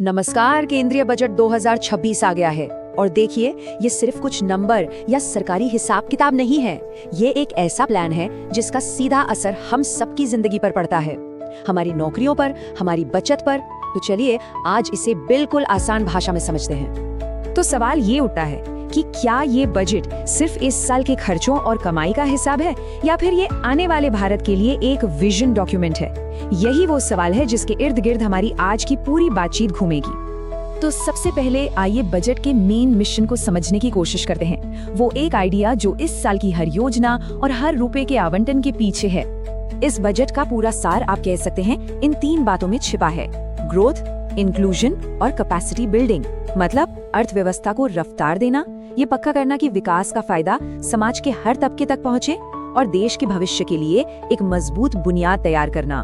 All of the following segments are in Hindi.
नमस्कार, केंद्रीय बजट 2026 आ गया है और देखिए, ये सिर्फ कुछ नंबर या सरकारी हिसाब किताब नहीं है। ये एक ऐसा प्लान है जिसका सीधा असर हम सबकी जिंदगी पर पड़ता है, हमारी नौकरियों पर, हमारी बचत पर। तो चलिए आज इसे बिल्कुल आसान भाषा में समझते हैं। तो सवाल ये उठता है कि क्या ये बजट सिर्फ इस साल के खर्चों और कमाई का हिसाब है या फिर ये आने वाले भारत के लिए एक विजन डॉक्यूमेंट है। यही वो सवाल है जिसके इर्द गिर्द हमारी आज की पूरी बातचीत घूमेगी। तो सबसे पहले आइए बजट के मेन मिशन को समझने की कोशिश करते हैं। वो एक आइडिया जो इस साल की हर योजना और हर रुपए के आवंटन के पीछे है। इस बजट का पूरा सार आप कह सकते हैं इन 3 बातों में छिपा है: ग्रोथ, इंक्लूजन और कैपेसिटी बिल्डिंग। मतलब अर्थव्यवस्था को रफ्तार देना, ये पक्का करना कि विकास का फायदा समाज के हर तबके तक पहुंचे और देश के भविष्य के लिए एक मजबूत बुनियाद तैयार करना।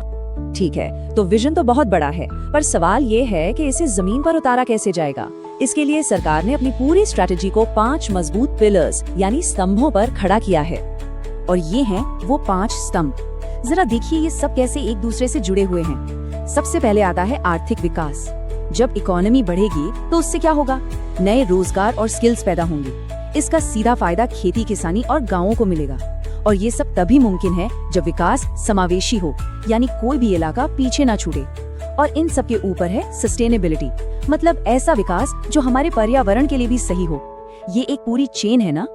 ठीक है, तो विजन तो बहुत बड़ा है, पर सवाल ये है कि इसे जमीन पर उतारा कैसे जाएगा। इसके लिए सरकार ने अपनी पूरी स्ट्रेटेजी को 5 मजबूत पिलर्स यानी स्तंभों पर खड़ा किया है। और ये हैं वो 5 स्तंभ। जरा देखिए ये सब कैसे एक दूसरे से जुड़े हुए हैं। सबसे पहले आता है आर्थिक विकास। जब इकोनॉमी बढ़ेगी तो उससे क्या होगा? नए रोजगार और स्किल्स पैदा होंगे। इसका सीधा फायदा खेती किसानी और गांवों को मिलेगा। और ये सब तभी मुमकिन है जब विकास समावेशी हो, यानी कोई भी इलाका पीछे ना छूटे। और इन सब के ऊपर है सस्टेनेबिलिटी, मतलब ऐसा विकास जो हमारे पर्यावरण के लिए भी सही हो। ये एक पूरी चेन है ना।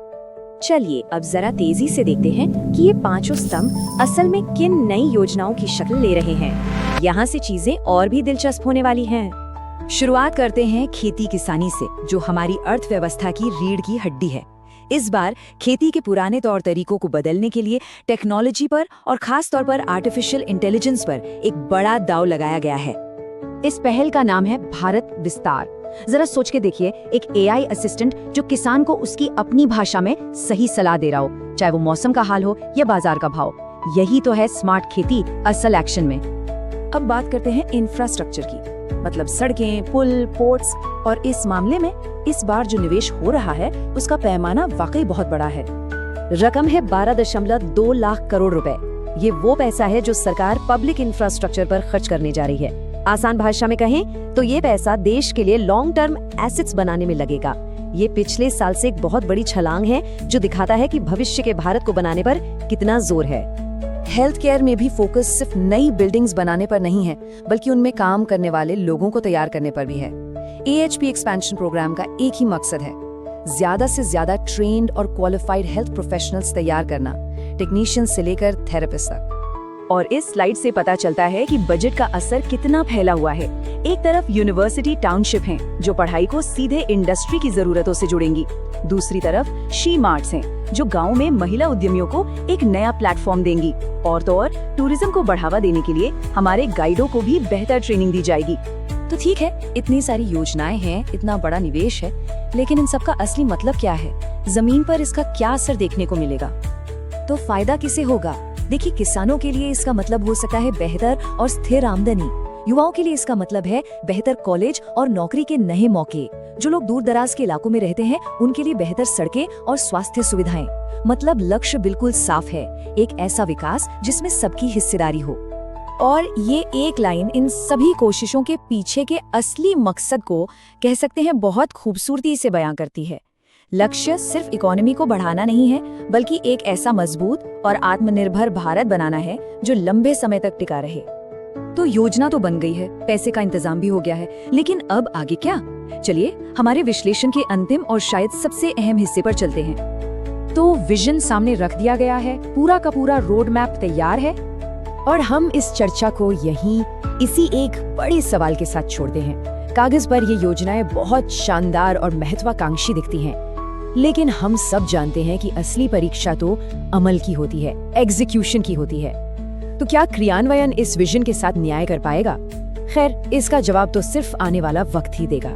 चलिए अब जरा तेजी से देखते हैं कि ये 5 स्तंभ असल में किन नई योजनाओं की शक्ल ले रहे हैं। यहाँ से चीजें और भी दिलचस्प होने वाली हैं। शुरुआत करते हैं खेती किसानी से, जो हमारी अर्थव्यवस्था की रीढ़ की हड्डी है। इस बार खेती के पुराने तौर तरीकों को बदलने के लिए टेक्नोलॉजी पर और खास तौर पर आर्टिफिशियल इंटेलिजेंस पर एक बड़ा दांव लगाया गया है। इस पहल का नाम है भारत विस्तार। जरा सोच के देखिए, एक एआई असिस्टेंट जो किसान को उसकी अपनी भाषा में सही सलाह दे रहा हो, चाहे वो मौसम का हाल हो या बाजार का भाव। यही तो है स्मार्ट खेती असल एक्शन में। अब बात करते हैं इंफ्रास्ट्रक्चर की, मतलब सड़कें, पुल, पोर्ट्स। और इस मामले में इस बार जो निवेश हो रहा है उसका पैमाना वाकई बहुत बड़ा है। रकम है 12.2 लाख करोड़ रुपए। ये वो पैसा है जो सरकार पब्लिक इंफ्रास्ट्रक्चर पर खर्च करने जा रही है। आसान भाषा में कहें तो ये पैसा देश के लिए लॉन्ग टर्म एसेट्स बनाने में लगेगा। ये पिछले साल से एक बहुत बड़ी छलांग है जो दिखाता है कि भविष्य के भारत को बनाने पर कितना जोर है। हेल्थ केयर में भी फोकस सिर्फ नई बिल्डिंग्स बनाने पर नहीं है, बल्कि उनमें काम करने वाले लोगों को तैयार करने पर भी है। AHP एक्सपेंशन प्रोग्राम का एक ही मकसद है, ज्यादा से ज्यादा ट्रेन्ड और क्वालिफाइड हेल्थ प्रोफेशनल्स तैयार करना, टेक्नीशियंस से लेकर थेरेपिस्ट तक। और इस स्लाइड से पता चलता है कि बजट का असर कितना फैला हुआ है। एक तरफ यूनिवर्सिटी टाउनशिप हैं, जो पढ़ाई को सीधे इंडस्ट्री की जरूरतों से जुड़ेंगी। दूसरी तरफ शी मार्ट्स हैं, जो गांव में महिला उद्यमियों को एक नया प्लेटफॉर्म देंगी। और तो और टूरिज्म को बढ़ावा देने के लिए हमारे गाइडों को भी बेहतर ट्रेनिंग दी जाएगी। तो ठीक है, इतनी सारी योजनाएं हैं, इतना बड़ा निवेश है, लेकिन इन सबका असली मतलब क्या है? जमीन पर इसका क्या असर देखने को मिलेगा? तो फायदा किसे होगा? देखिए, किसानों के लिए इसका मतलब हो सकता है बेहतर और स्थिर आमदनी। युवाओं के लिए इसका मतलब है बेहतर कॉलेज और नौकरी के नए मौके। जो लोग दूर दराज के इलाकों में रहते हैं उनके लिए बेहतर सड़कें और स्वास्थ्य सुविधाएं। मतलब लक्ष्य बिल्कुल साफ है, एक ऐसा विकास जिसमें सबकी हिस्सेदारी हो। और ये एक लाइन इन सभी कोशिशों के पीछे के असली मकसद को कह सकते हैं बहुत खूबसूरती से बयां करती है। लक्ष्य सिर्फ इकोनॉमी को बढ़ाना नहीं है, बल्कि एक ऐसा मजबूत और आत्मनिर्भर भारत बनाना है जो लंबे समय तक टिका रहे। तो योजना तो बन गई है, पैसे का इंतजाम भी हो गया है, लेकिन अब आगे क्या? चलिए हमारे विश्लेषण के अंतिम और शायद सबसे अहम हिस्से पर चलते हैं। तो विजन सामने रख दिया गया है, पूरा का पूरा रोड मैप तैयार है, और हम इस चर्चा को यहीं इसी एक बड़े सवाल के साथ छोड़ते हैं। कागज पर ये योजनाएं बहुत शानदार और महत्वाकांक्षी दिखती हैं, लेकिन हम सब जानते हैं कि असली परीक्षा तो अमल की होती है, एग्जीक्यूशन की होती है। तो क्या क्रियान्वयन इस विजन के साथ न्याय कर पाएगा? खैर, इसका जवाब तो सिर्फ आने वाला वक्त ही देगा।